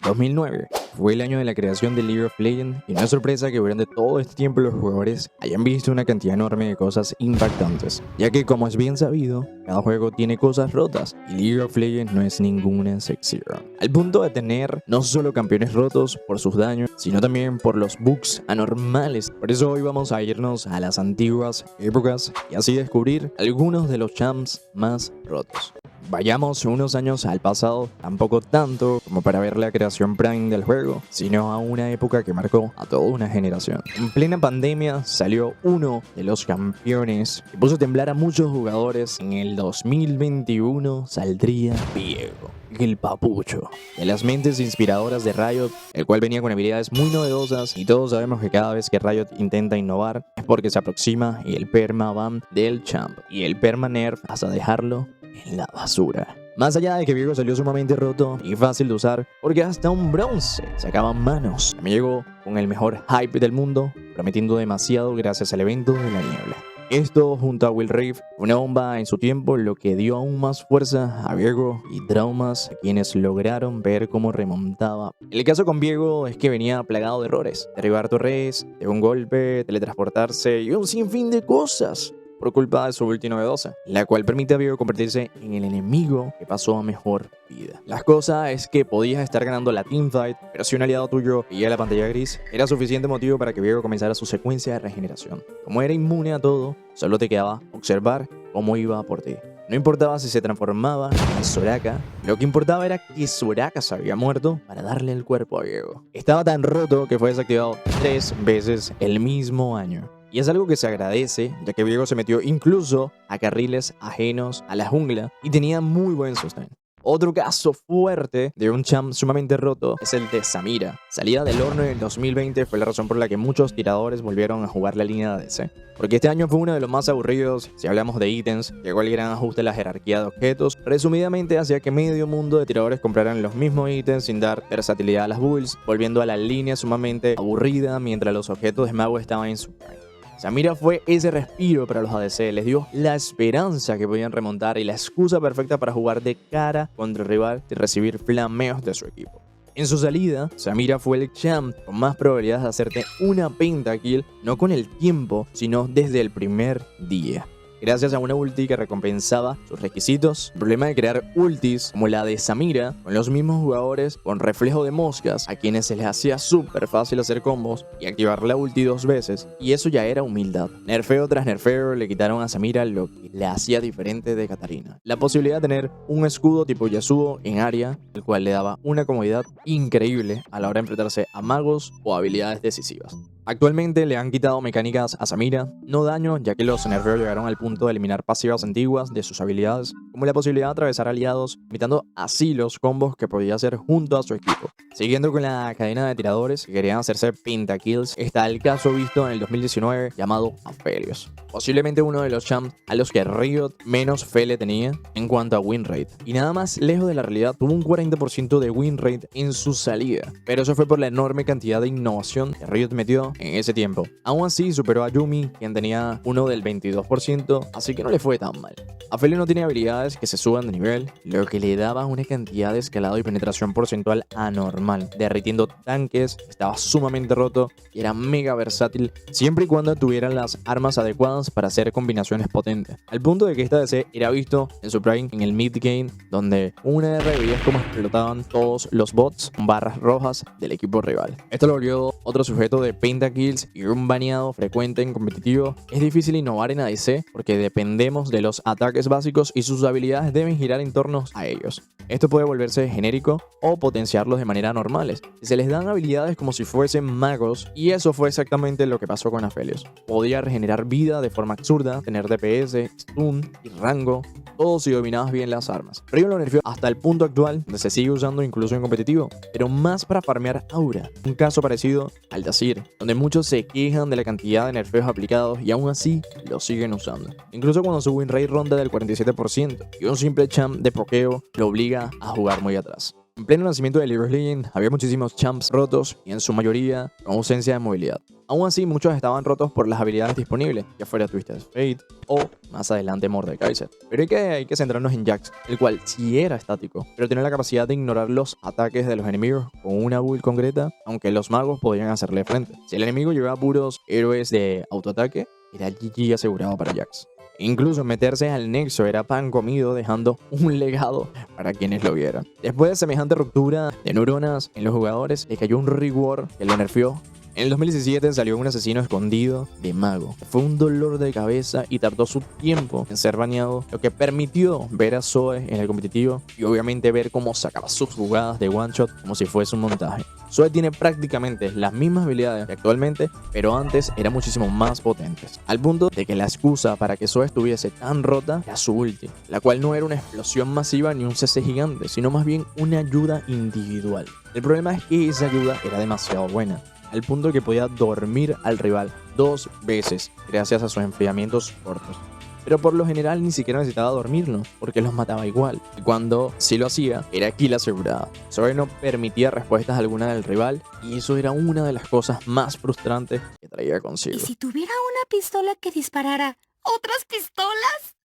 2009 fue el año de la creación de League of Legends y no es sorpresa que durante todo este tiempo los jugadores hayan visto una cantidad enorme de cosas impactantes, ya que como es bien sabido, cada juego tiene cosas rotas y League of Legends no es ninguna excepción. Al punto de tener no solo campeones rotos por sus daños, sino también por los bugs anormales. Por eso hoy vamos a irnos a las antiguas épocas y así descubrir algunos de los champs más rotos. Vayamos unos años al pasado, tampoco tanto como para ver la creación prime del juego, sino a una época que marcó a toda una generación. En plena pandemia salió uno de los campeones que puso a temblar a muchos jugadores. En el 2021 saldría Viego, el papucho, de las mentes inspiradoras de Riot, el cual venía con habilidades muy novedosas y todos sabemos que cada vez que Riot intenta innovar es porque se aproxima el permaban del champ y el permanerf hasta dejarlo en la basura. Más allá de que Viego salió sumamente roto y fácil de usar, porque hasta un bronce sacaban manos. Me llegó con el mejor hype del mundo, prometiendo demasiado gracias al evento de la niebla. Esto junto a Will Reef, una bomba en su tiempo, lo que dio aún más fuerza a Viego y traumas a quienes lograron ver cómo remontaba. El caso con Viego es que venía plagado de errores: derribar torres, de un golpe, teletransportarse y un sinfín de cosas por culpa de su ulti novedosa, la cual permite a Viego convertirse en el enemigo que pasó a mejor vida. La cosa es que podías estar ganando la teamfight, pero si un aliado tuyo veía la pantalla gris, era suficiente motivo para que Viego comenzara su secuencia de regeneración. Como era inmune a todo, solo te quedaba observar cómo iba por ti. No importaba si se transformaba en Soraka, lo que importaba era que Soraka se había muerto para darle el cuerpo a Viego. Estaba tan roto que fue desactivado 3 veces el mismo año. Y es algo que se agradece, ya que Viego se metió incluso a carriles ajenos a la jungla y tenía muy buen sustain. Otro caso fuerte de un champ sumamente roto es el de Samira. Salida del horno en el 2020 fue la razón por la que muchos tiradores volvieron a jugar la línea de ADC. Porque este año fue uno de los más aburridos si hablamos de ítems. Llegó el gran ajuste a la jerarquía de objetos. Resumidamente hacía que medio mundo de tiradores compraran los mismos ítems sin dar versatilidad a las builds, volviendo a la línea sumamente aburrida mientras los objetos de mago estaban en su prime. Samira fue ese respiro para los ADC, les dio la esperanza que podían remontar y la excusa perfecta para jugar de cara contra el rival y recibir flameos de su equipo. En su salida, Samira fue el champ con más probabilidades de hacerte una pentakill, no con el tiempo, sino desde el primer día, gracias a una ulti que recompensaba sus requisitos. El problema de crear ultis como la de Samira con los mismos jugadores con reflejo de moscas, a quienes se les hacía súper fácil hacer combos y activar la ulti 2 veces, y eso ya era humildad. Nerfeo tras nerfeo le quitaron a Samira lo que le hacía diferente de Katarina: la posibilidad de tener un escudo tipo Yasuo en área, el cual le daba una comodidad increíble a la hora de enfrentarse a magos o habilidades decisivas. Actualmente le han quitado mecánicas a Samira, no daño, ya que los nerfeos llegaron al punto de eliminar pasivas antiguas de sus habilidades, como la posibilidad de atravesar aliados, limitando así los combos que podía hacer junto a su equipo. Siguiendo con la cadena de tiradores que querían hacerse pentakills, está el caso visto en el 2019 llamado Aphelios, posiblemente uno de los champs a los que Riot menos fe le tenía en cuanto a win rate, y nada más lejos de la realidad. Tuvo un 40% de win rate en su salida, pero eso fue por la enorme cantidad de innovación que Riot metió en ese tiempo. Aún así superó a Yuumi, quien tenía uno del 22%, así que no le fue tan mal. Aphelios no tiene habilidades que se suban de nivel, lo que le daba una cantidad de escalado y penetración porcentual anormal, derritiendo tanques. Estaba sumamente roto y era mega versátil siempre y cuando tuvieran las armas adecuadas para hacer combinaciones potentes, al punto de que esta DC era visto en su prime en el mid game, donde una R veías como explotaban todos los bots con barras rojas del equipo rival. Esto lo volvió otro sujeto de pentakills y un baneado frecuente en competitivo. Es difícil innovar en ADC porque dependemos de los ataques básicos y sus habilidades deben girar en torno a ellos. Esto puede volverse genérico o potenciarlos de manera normales. Se les dan habilidades como si fuesen magos, y eso fue exactamente lo que pasó con Aphelios. Podía regenerar vida de forma absurda, tener DPS, stun y rango, todo si dominabas bien las armas. Riot lo nerfeó hasta el punto actual, donde se sigue usando incluso en competitivo, pero más para farmear aura. Un caso parecido al de Azir, donde muchos se quejan de la cantidad de nerfeos aplicados y aún así lo siguen usando. Incluso cuando su win rate ronda del 47% y un simple champ de pokeo lo obliga a jugar muy atrás. En pleno nacimiento de League of Legends había muchísimos champs rotos y en su mayoría con ausencia de movilidad. Aún así, muchos estaban rotos por las habilidades disponibles, ya fuera Twisted Fate o más adelante Mordekaiser. Pero hay que centrarnos en Jax, el cual sí era estático, pero tenía la capacidad de ignorar los ataques de los enemigos con una build concreta, aunque los magos podían hacerle frente. Si el enemigo llevaba puros héroes de autoataque, era GG asegurado para Jax. Incluso meterse al nexo era pan comido, dejando un legado para quienes lo vieran. Después de semejante ruptura de neuronas en los jugadores, le cayó un rework que lo nerfeó. En el 2017 salió un asesino escondido de mago. Fue un dolor de cabeza y tardó su tiempo en ser baneado, lo que permitió ver a Zoe en el competitivo y obviamente ver cómo sacaba sus jugadas de one shot como si fuese un montaje. Zoe tiene prácticamente las mismas habilidades que actualmente, pero antes eran muchísimo más potentes. Al punto de que la excusa para que Zoe estuviese tan rota era su ulti, la cual no era una explosión masiva ni un CC gigante, sino más bien una ayuda individual. El problema es que esa ayuda era demasiado buena, al punto de que podía dormir al rival 2 veces gracias a sus enfriamientos cortos. Pero por lo general ni siquiera necesitaba dormirlo, porque los mataba igual. Y cuando sí lo hacía, era kill asegurada. Zoe no permitía respuestas alguna del rival, y eso era una de las cosas más frustrantes que traía consigo. ¿Y si tuviera una pistola que disparara otras pistolas?